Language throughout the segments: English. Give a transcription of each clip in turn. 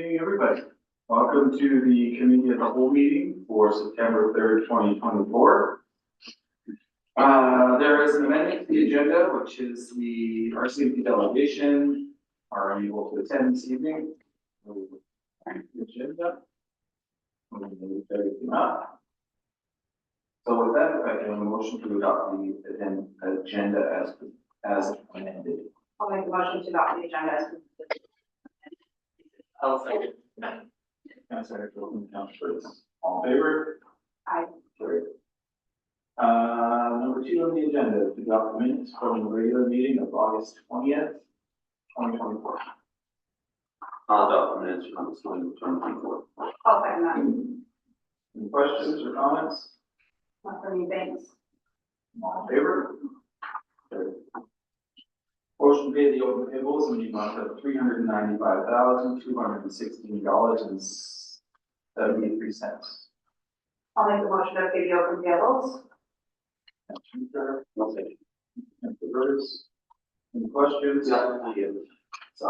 evening, everybody. Welcome to the Committee of the Whole meeting for September 3rd, 2024. There is an amendment to the agenda, which is the RCMP delegation are unable to attend this evening. Agenda. Move everything up. So with that, I can have a motion to adopt the agenda as amended. I'll make a motion to adopt the agenda as presented. I'll second. Councilor Jordan, Councilor, all in favor? Aye. Carried. Number 2 on the agenda, to adopt the minutes from the regular meeting of August 20th, 2024. I'll adopt the minutes from this one, 2024. I'll second that. Any questions or comments? Not for me, thanks. All in favor? Carried. Motion to pay the open payables in the amount of $395,216.73. I'll make the motion to pay the open payables. I'll second. Any questions? So,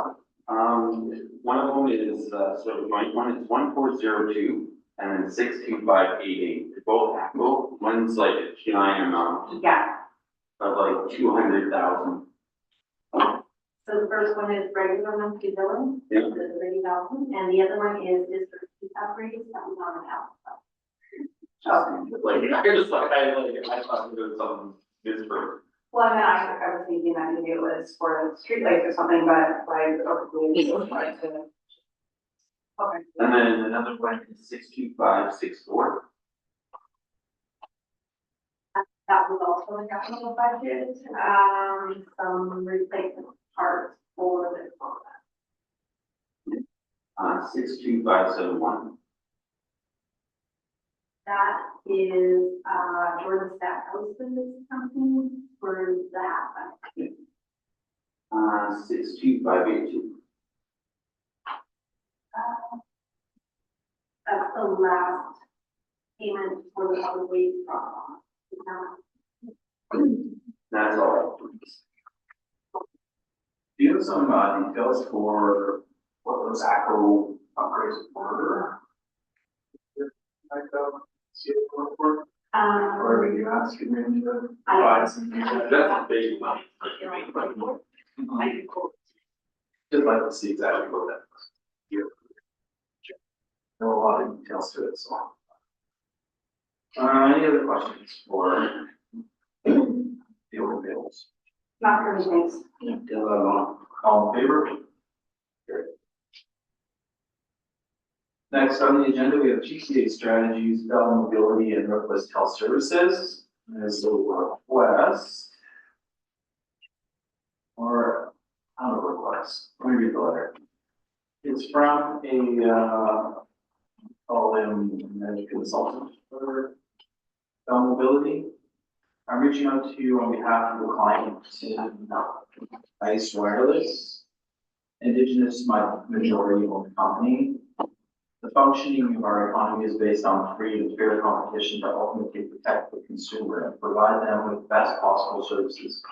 one of them is, so joint one is 1402 and then 62588. Both one's like a giant amount Yeah. of like 200,000. So the first one is regular monthly billing, Yeah. the 30,000, and the other one is district upgrades that was on the house. Like, I thought it was something different. Well, I mean, I was thinking that maybe it was for streetlights or something, but like, okay. And then another one is 62564. That was also a capital budget, some replacement parts for the program. 62571. That is, Jordan Stackhouse company for that. 62582. That's the last payment for the public waste problem. That's all. Do you have some details for what those ACO upgrades were? Like see it for? Or are you asking me to provide some details? That's a big money. Just like to see exactly what that was. Yeah. There are a lot of details to it, so. Any other questions for the open bills? Not for me, thanks. All in favor? Carried. Next on the agenda, we have GCA Strategies, Bell Mobility, and Northwest Health Services. As a request, or not a request, let me read the letter. It's from a call him management consultant for Bell Mobility. I'm reaching out to you on behalf of the client, ICE Wireless, Indigenous majority-owned company. The functioning of our economy is based on free and fair competition to ultimately protect the consumer and provide them with the best possible services,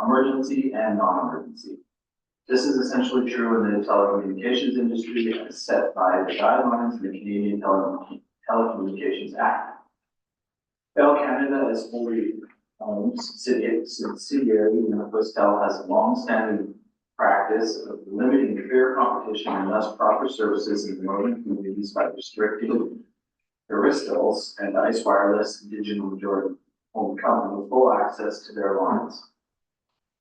emergency and non-emergency. This is essentially true in the telecommunications industry as set by the guidelines of the Canadian Telecommunications Act. Bell Canada is fully owned subsidiary, and Northwest Tel has a long-standing practice of limiting fair competition and thus proper services in northern communities by restricting Aristels and ICE Wireless digital majority-owned company full access to their lines.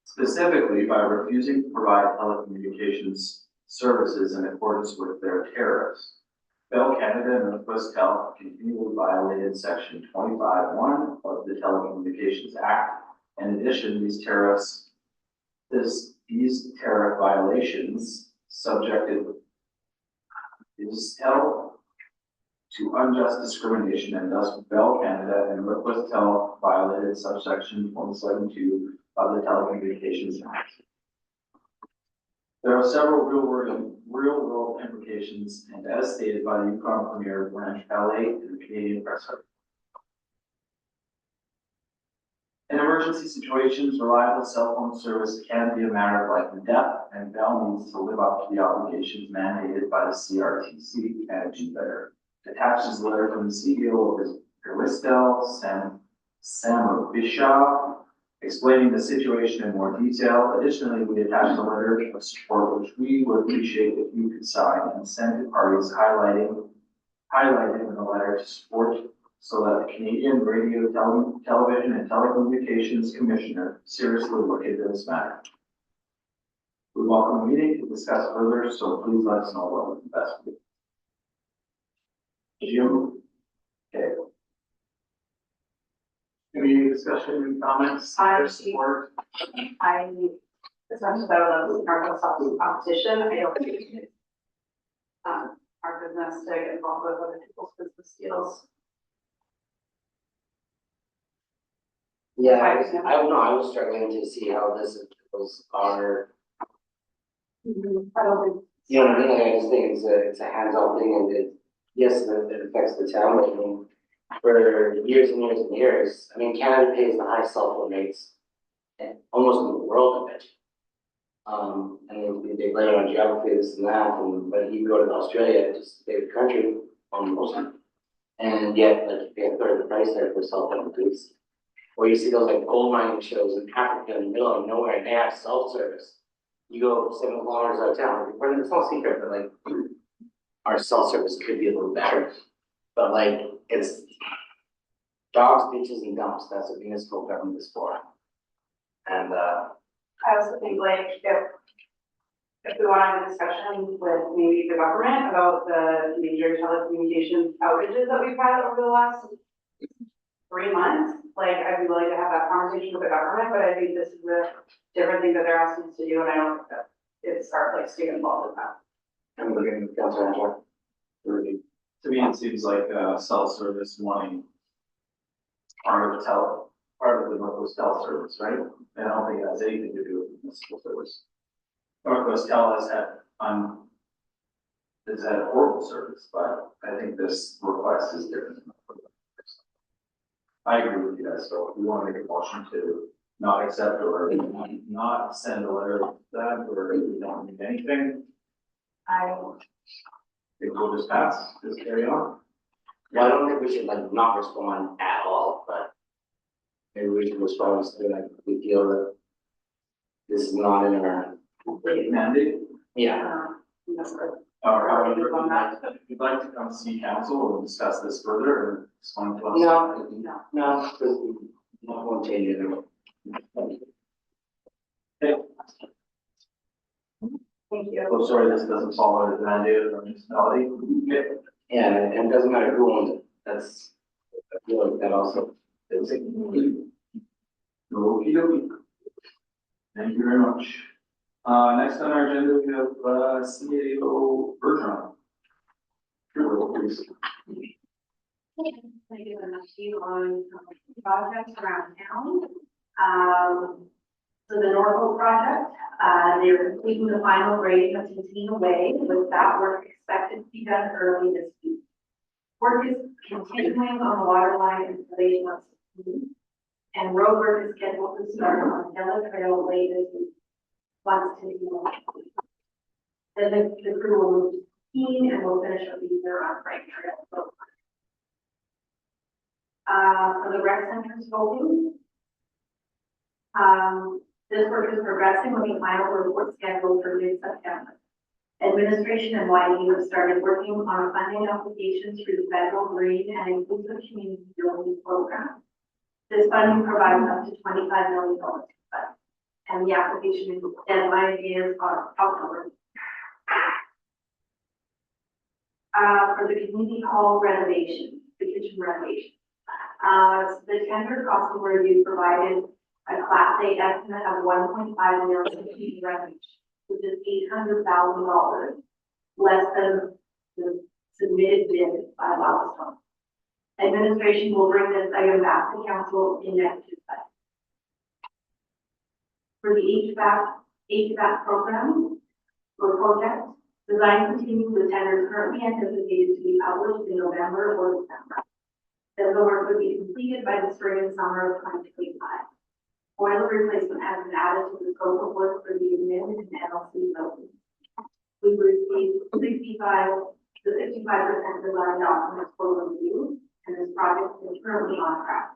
Specifically, by refusing to provide telecommunications services in accordance with their tariffs. Bell Canada and Northwest Tel continually violated Section 25(1) of the Telecommunications Act. In addition, these tariff violations subjected Tel to unjust discrimination, and thus Bell Canada and Northwest Tel violated subsection 27(2) of the Telecommunications Act. There are several real-world implications, and as stated by the Yukon Premier Blanche Palais in the Canadian Press. An emergency situations, reliable cell phone service can be a matter of life and death, and Bell needs to live up to the obligations mandated by the CRTC and G-Better. Attached is a letter from the CEO of Erlistel, Sam Bishop, explaining the situation in more detail. Additionally, we attached a letter of support which we would appreciate if you could sign and send to parties highlighting in the letter to support so that the Canadian Radio, Television and Telecommunications Commissioner seriously look into this matter. We welcome a meeting to discuss further, so please let us know what would be best for you. Jim? Okay. Any discussion, comments, support? As much as I would love to start ourselves in competition, I don't think it's our business to get involved with other people's business deals. Yeah, I don't know, I was struggling to see how this was our, I don't think. you know what I mean, like, I just think it's a hands-on thing, and yes, it affects the town, but I mean, for years and years and years, I mean, Canada pays the highest cell phone rates almost in the world of it. And they blame it on geography, this and that, but you go to Australia, just a big country, almost, and yet, like, you pay a third of the price there for cell phone booths. Or you see those like gold mining shows in Africa in the middle of nowhere, and they have cell service. You go 7 kilometers out of town, it's no secret that like our cell service could be a little better. But like it's dogs, beaches and dumps, that's what municipal government is for. And I also think like if we want to have a discussion with maybe the government about the major telecommunications outages that we've had over the last 3 months, like I'd be willing to have that conversation with the government, but I think this is a different thing that they're asking us to do, and I don't think that it's our place to get involved with that. I'm looking at Councilor Angela. To me, it seems like cell service wanting part of the Northwest Tel service, right? And I don't think it has anything to do with municipal service. Northwest Tel has had horrible service, but I think this request is different. I agree with you guys, so if we want to make a motion to not accept or not send a letter to that, or we don't need anything, it will just pass, just carry on. Yeah, I don't think we should like not respond at all, but maybe we should respond to like we feel that this is not in our Mandate, yeah. or however, if you'd like to come see council, we'll discuss this further and respond to us. No, because we won't change it. Thank you. Oh, sorry, this doesn't fall under the mandate of the municipality. Okay. Yeah, and it doesn't matter who owns it, that's, I feel like that also. It's like, Okey-dokey. Thank you very much. Next on our agenda, we have CAO Bergeron. Sure, please. I do an update on projects around town. So the Norfolk project, they're completing the final grading of Cantina Way, with that work expected to be done early this week. Work is continuing on the water line installation of and road work is scheduled to start on Della Trail late this week. Once then the crew will move to Keene and we'll finish up the year on Frank Trail. For the rec center scoping, this work is progressing with the final report scheduled for mid-September. Administration and YE have started working on funding applications through the Federal Green and Inclusive Community Building Program. This funding provides up to $25 million, and the application deadline is October. For the community hall renovation, the kitchen renovation. The tender cost review provided a Class A estimate of $1.5 million for the renovation, which is $800,000 less than the submitted bid by Lavastone. Administration will bring this item back to council in next Tuesday. For the HVAC program or project, design continues with tenders currently anticipated to be published in November or December. Then the work would be completed by the spring and summer of 2025. Boiler replacement has been added to the scope of work for the admin and LLC building. We received 65% design documents for review, and this project is currently on track.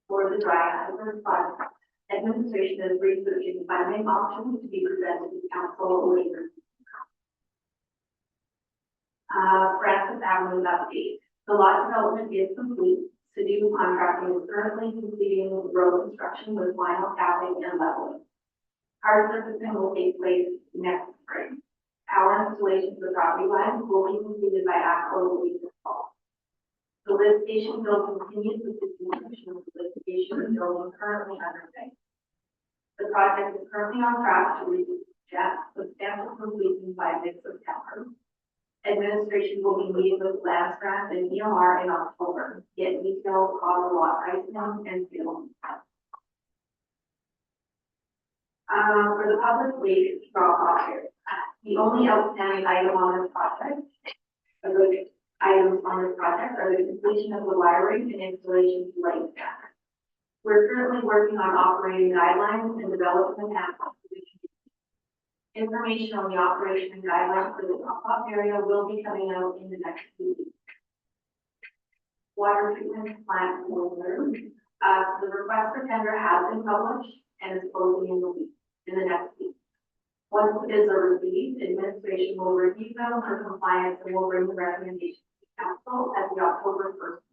For the dry hydrant project, administration is researching funding options to be presented to council later. Francis Avenue update. The lot development is complete. City contracting is currently completing road construction with final capping and leveling. Hard surfacing will take place next spring. Power installation for the property lines will be completed by ACO this fall. The lift station build continues with the construction of the lift station building currently underway. The project is currently on track to reach substantial completion by mid-September. Administration will be meeting with Land Grant and EMR in October, to get details on the lot pricing and field. For the public waste drop-off here, the only outstanding item on this project, or the items on this project, are the completion of the wiring and installation of light standards. We're currently working on operating guidelines and developing an app. Information on the operation and guidelines for the drop-off area will be coming out in the next few weeks. Water treatment plant order. The request for tender has been published and is closing in the next week. Once the bids are received, administration will review them for compliance and will bring the recommendation to council at the October 1st.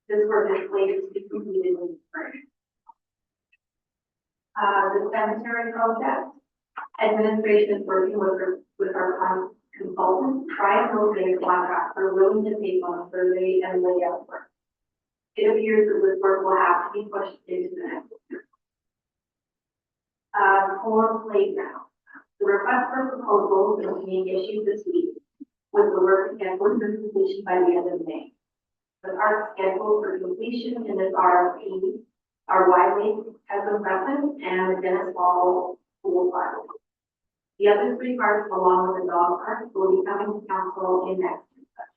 This work is slated to be completed in the spring. The cemetery project. Administration is working with our consultant, try and locate a contractor willing to take on survey and layout work. It appears that this work will have to be pushed into the next year. For playground, the request for proposals is being issued this week, with the work scheduled for completion by the end of May. The parts scheduled for completion in this RFP are Wiley Peasant Crescent and the Dennis Ball Pool Park. The other three parks, along with the dog park, will be coming to council in next year's budget.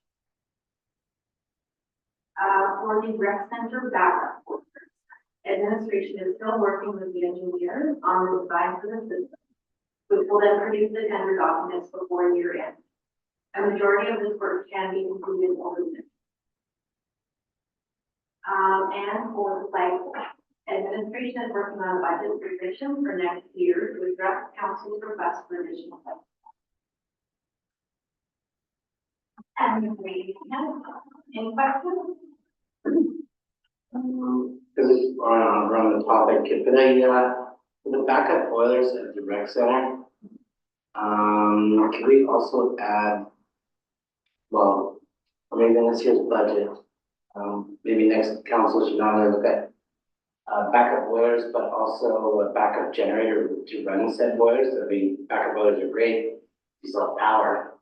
For the rec center backup workers, administration is still working with the engineers on the design for the system, which will then produce the tender documents before year end. A majority of this work can be completed over the next. And for the flagpole. Administration is working on a budget revision for next year to address council's request for additional funds. And any questions? This is on the topic, for the backup boilers at the rec center, can we also add, well, maybe in this year's budget, maybe next council should not only look at backup boilers, but also a backup generator to run said boilers. I mean, backup boilers are great, you still have power.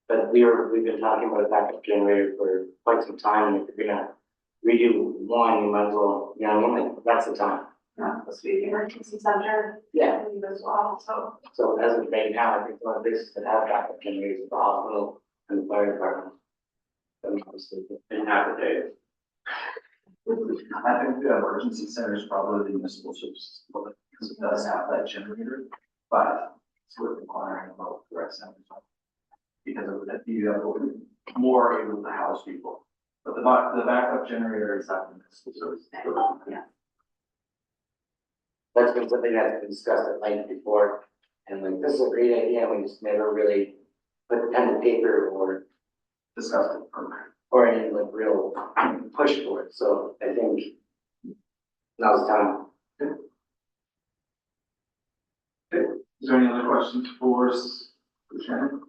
But we've been talking about a backup generator for quite some time, and if you're gonna redo one, you might as well, you know what I mean, like, that's the time. Supposed to be the emergency center. Yeah. As well, so. So as of right now, I think one of the places that have backup generators is the hospital and the fire department. In half a day. I think the emergency center is probably the municipal services, because it does have that generator, but it's worth inquiring about the rec center. Because of that, you have more able to house people, but the backup generator is not the municipal services. Yeah. That's been something that's been discussed at length before, and like, this is a great idea, we just never really put pen to paper or Discussed it. any like real push for it, so I think now's the time. Okay, is there any other questions for Shannon?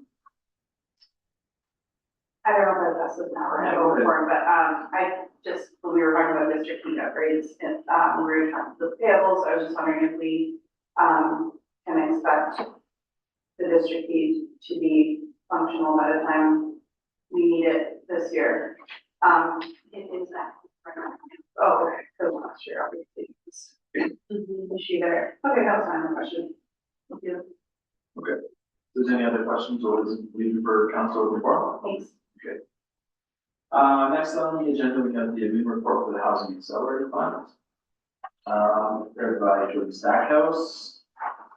I don't know if that's now or not before, but when we were talking about district heat upgrades, and we were talking about the payables, I was just wondering if we can expect the district heat to be functional by the time we need it this year. It is that. Oh, okay, because last year obviously was an issue there. Okay, that was my question. Thank you. Okay. If there's any other questions, or is it leaving for council report? Thanks. Next on the agenda, we have the admin report for the Housing Accelerator Fund. Prepared by Jordan Stackhouse.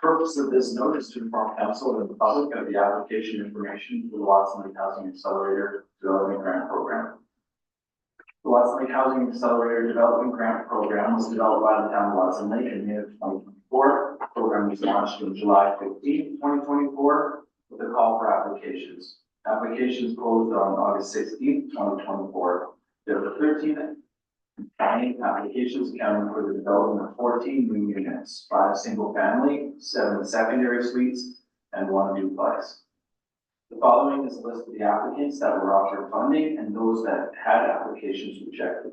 Purpose of this note is to inform council and the public of the application information for the Watson Lake Housing Accelerator Development Grant Program. The Watson Lake Housing Accelerator Development Grant Program was developed by the town of Watson Lake in May of 2024. The program was launched on July 15, 2024, with a call for applications. Applications closed on August 16, 2024. There were 13 applications accounting for the development of 14 new units, 5 single family, 7 secondary suites, and 1 duplex. The following is a list of the applicants that were offered funding and those that had applications rejected.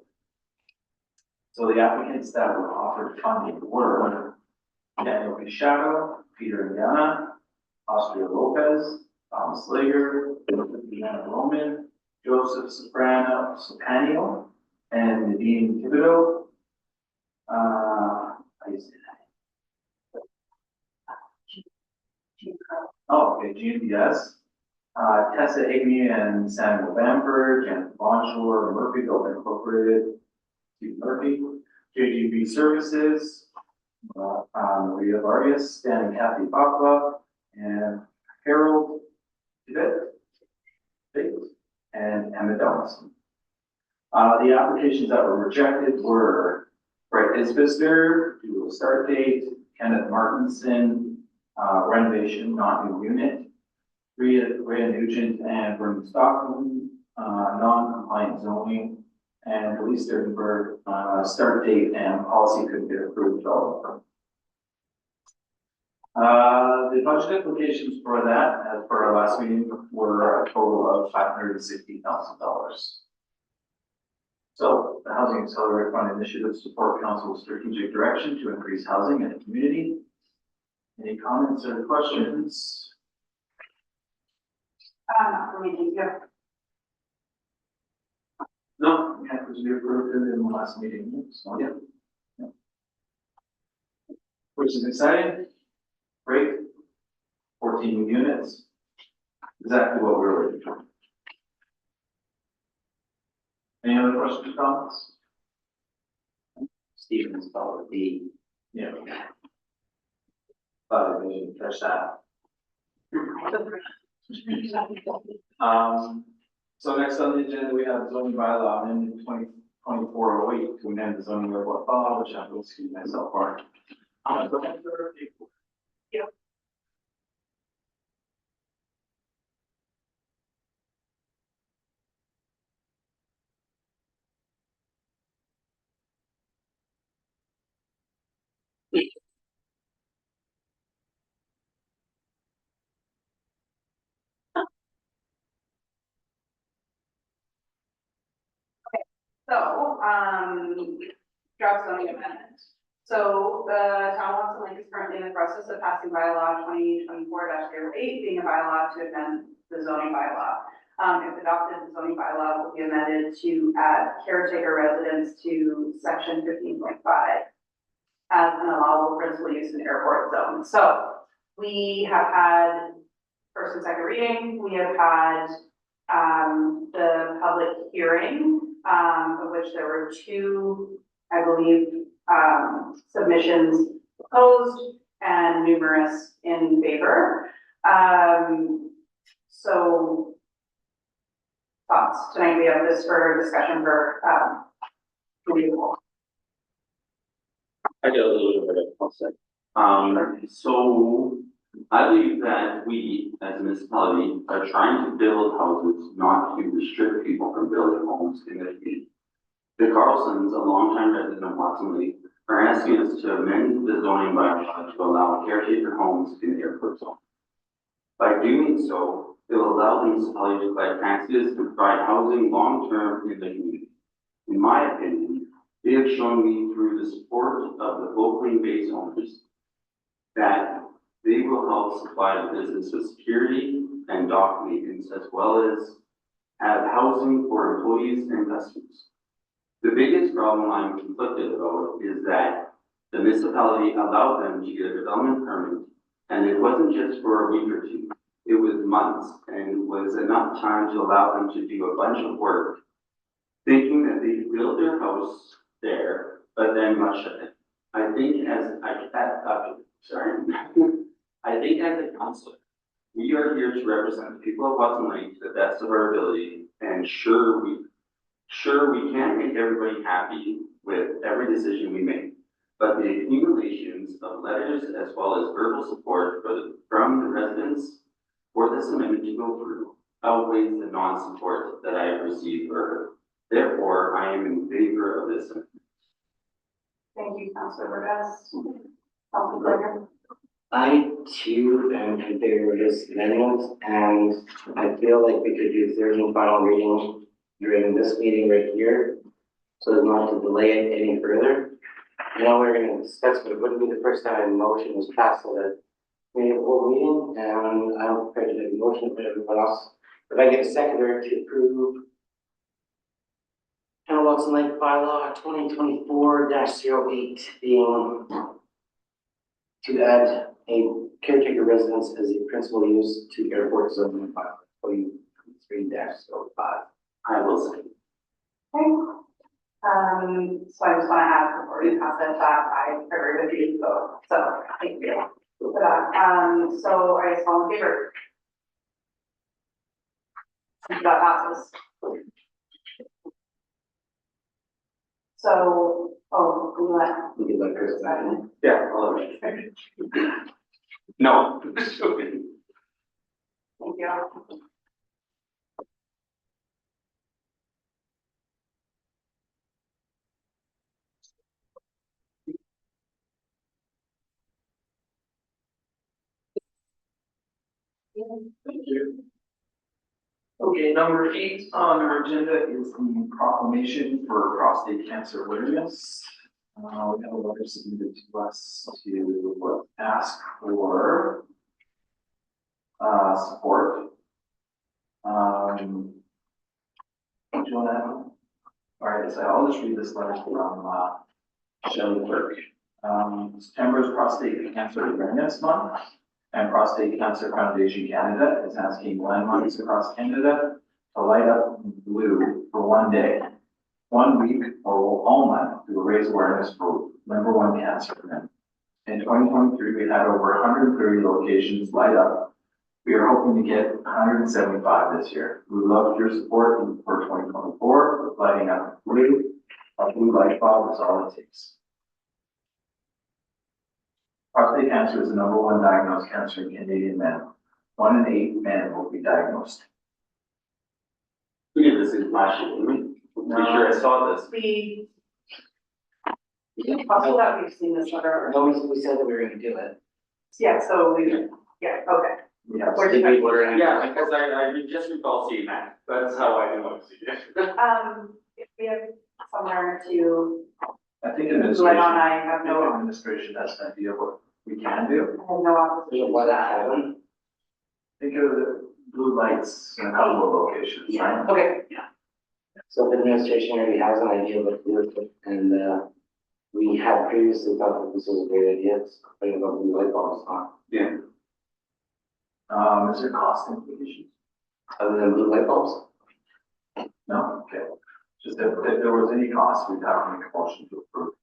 So the applicants that were offered funding were Daniel Machado, Peter Indiana, Austria Lopez, Thomas Lager, Deanna Roman, Joseph Soprano, and Nadine Thibodeau. How do you say that? Oh, okay, GMBS. Tessa Igny and Samuel Bamford, Janet Bonjour, Murphyville Incorporated, Steve Murphy, JGB Services, Maria Vargas, Stan and Kathy Bakla, and Harold Tibet, and Emma Donaldson. The applications that were rejected were Brett Isbister, due to a start date, Kenneth Martinson, renovation, not new unit, Rhea Nugent and Vernon Stockman, non-compliant zoning, and Elise Sturzenberg, start date and policy could be approved all. The budget implications for that, as per our last meeting, were a total of $560,000. So the Housing Accelerator Fund initiatives support council's strategic direction to increase housing in the community. Any comments or questions? Not for me, thank you. No, yeah, because we approved it in the last meeting, so yeah. Which is exciting. Great. 14 units. Exactly what we were looking for. Any other questions or comments? Stevens spelled with D. Yeah. But I didn't catch that. So next on the agenda, we have zoning bylaw amendment 2024-08 to amend the zoning bylaw, which I will excuse myself for. So, draft zoning amendment. So the town of Watson Lake is currently in the process of passing bylaw 2024-08, being a bylaw to amend the zoning bylaw. If adopted, the zoning bylaw will be amended to add caretaker residence to section 15.5 as an allowable principal use in airport zone. So we have had first and second reading, we have had the public hearing, of which there were 2, I believe, submissions opposed and numerous in favor. So thoughts tonight, we have this for discussion for review. I got a little bit of concept. So I believe that we, as a municipality, are trying to build houses, not to restrict people from building homes in the community. The Carlsons, a longtime resident of Watson Lake, are asking us to amend the zoning bylaw to allow caretaker homes in the airport zone. By doing so, it will allow the municipality to collect taxes and provide housing long-term in the community. In my opinion, they have shown me through the support of the locally based owners that they will help supply the business with security and dock maintenance, as well as have housing for employees and customers. The biggest problem I'm conflicted about is that the municipality allowed them to get a development permit, and it wasn't just for a week or 2, it was months, and was enough time to allow them to do a bunch of work thinking that they built their house there, but then much of it. I think sorry. I think as a council, we are here to represent the people of Watson Lake to the best of our ability, and sure, we can't make everybody happy with every decision we make. But the accumulations of letters as well as verbal support from the residents for this amendment to go through outweighs the non-support that I have received for her. Therefore, I am in favor of this. Thank you, Councilor Burgess. Councilor Berger. I too am in favor of this amendment, and I feel like we could do third and final reading during this meeting right here, so as not to delay it any further. I know we're gonna discuss, but it wouldn't be the first time a motion was passed at a whole meeting, and I'm prepared to make a motion for everyone else. If I get a seconder to approve Town of Watson Lake bylaw 2024-08 being to add a caretaker residence as a principal use to airport zone bylaw 2023-05. I will say. Okay. So I just want to add before we pass it that I agree with you, so thank you for that. So I guess all in favor? That passes. So, We could let Chris back in. Yeah, I'll let you. No. Okay. thank you. Thank you. Okay, number 8 on our agenda is the proclamation for prostate cancer awareness. We have a letter submitted to us to ask for support. Joanna, all right, so I'll just read this letter from Shelley Burke. September is Prostate Cancer Awareness Month, and Prostate Cancer Foundation Canada is asking landmarks across Canada to light up blue for one day, 1 week, or all month to raise awareness for #1 cancer prevention. In 2023, we had over 130 locations light up. We are hoping to get 175 this year. We love your support for 2024 with lighting up blue. A blue light bulb is all it takes. Prostate cancer is the #1 diagnosed cancer in Canadian men. 1 in 8 men will be diagnosed. We did this in last year, didn't we? Pretty sure I saw this. Also that we've seen this letter. No, we said that we were gonna do it. Yeah, so okay. Yeah, Where Did did we order any? Yeah, because I just recall seeing that. That's how I know it's. If we have somewhere to, I think Glenn administration, and I have no, administration has an idea what we can do. I have no opposition. What happened? Think of the blue lights in a couple of locations, right? Okay, So the administration already has an idea of what to do, and we had previously thought that this was a great idea, it's putting about blue light bulbs on, Yeah. Is there cost implications? other than blue light bulbs. No, okay. Just if there was any cost, we'd have to make a motion to approve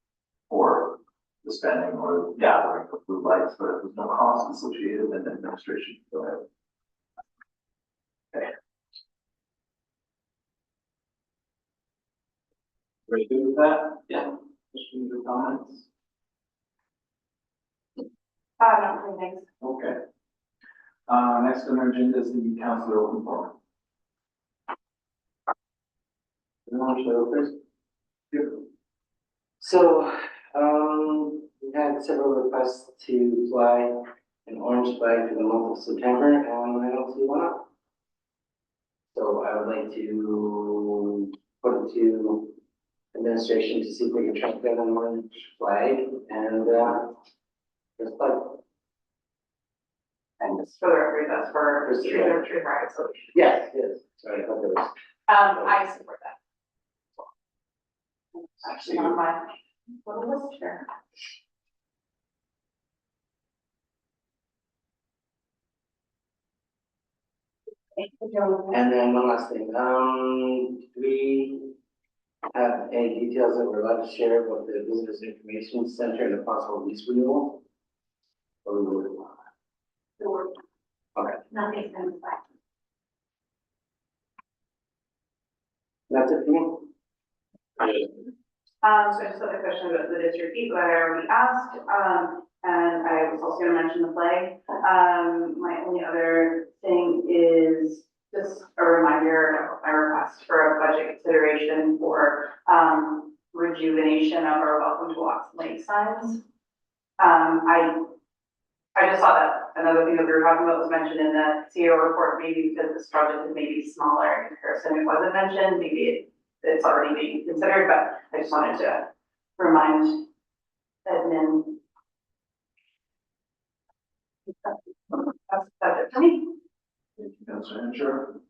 for the spending or gathering of blue lights, but if there's no cost associated, then the administration can go ahead. Okay. Ready good with that? Yeah. Questions or comments? no, thanks. Okay. Next on our agenda is the council open forum. Anyone show first? So, we had several requests to fly an orange flag for the month of September, and I don't see one up. So I would like to put it to administration to see if we can track down an orange flag and, just like, And just for the record, that's for For tree rights solution. yes, yes, sorry, I thought there was. I support that. Actually, on my little list here. And then one last thing, we have any details that we're allowed to share about the Visitors Information Center and the possible lease renewal? Or we would- Okay, Nothing's been decided. that's it for me. So I just had a question about the district heat that I already asked, and I was also gonna mention the play. My only other thing is just a reminder of my request for a budget consideration for, rejuvenation of our Welcome to Watson Lake signs. I just saw that another thing that we were talking about was mentioned in the CEO report, maybe because this project is maybe smaller in comparison, it wasn't mentioned, maybe it's already being considered, but I just wanted to remind admin. That's it for me. Thank you, Councilor Hancher.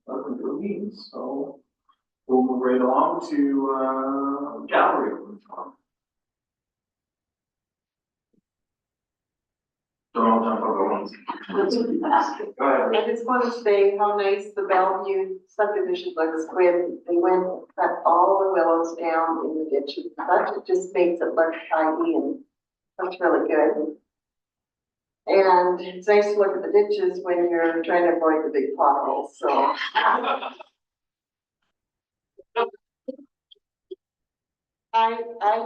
Welcome to the meeting, so we'll move right along to, gallery. Don't all jump over once. Go ahead. I just want to say how nice the Bellevue subdivision looks when they went, cut all the willows down in the ditches. That just makes it look tidy and looks really good. And it's nice to look at the ditches when you're trying to avoid the big potholes, so. I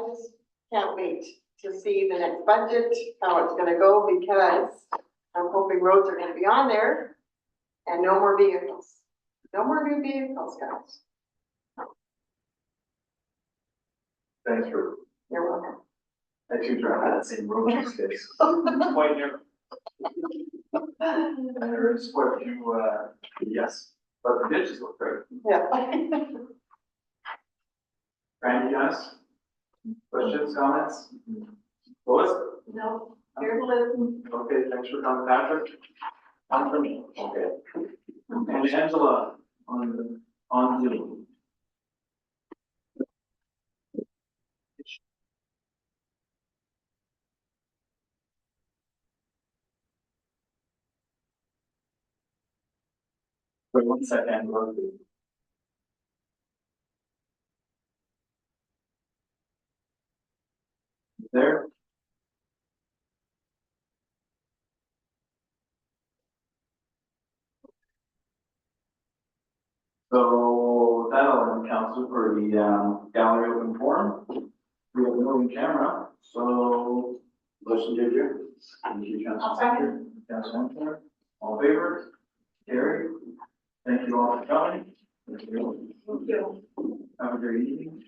just can't wait to see the next budget, how it's gonna go, because I'm hoping roads are gonna be on there and no more vehicles. No more new vehicles, guys. Thanks for, You're welcome. I too drive that same road these days. It's quite narrow. There's quite a few, yes, but the ditches look great. Yeah. Randy, yes? Questions, comments? Lois? No, here to listen. Okay, thanks for coming, Patrick. On for me. Okay. And Angela, on Zoom. Wait 1 second, Angela. There? So that'll end council for the gallery open forum. We have no in camera, so Motion to adjourn. thank you, Council. I'll second. Council Hunter, all in favor? Carried. Thank you all for coming. Thank you. Thank you. Have a great evening.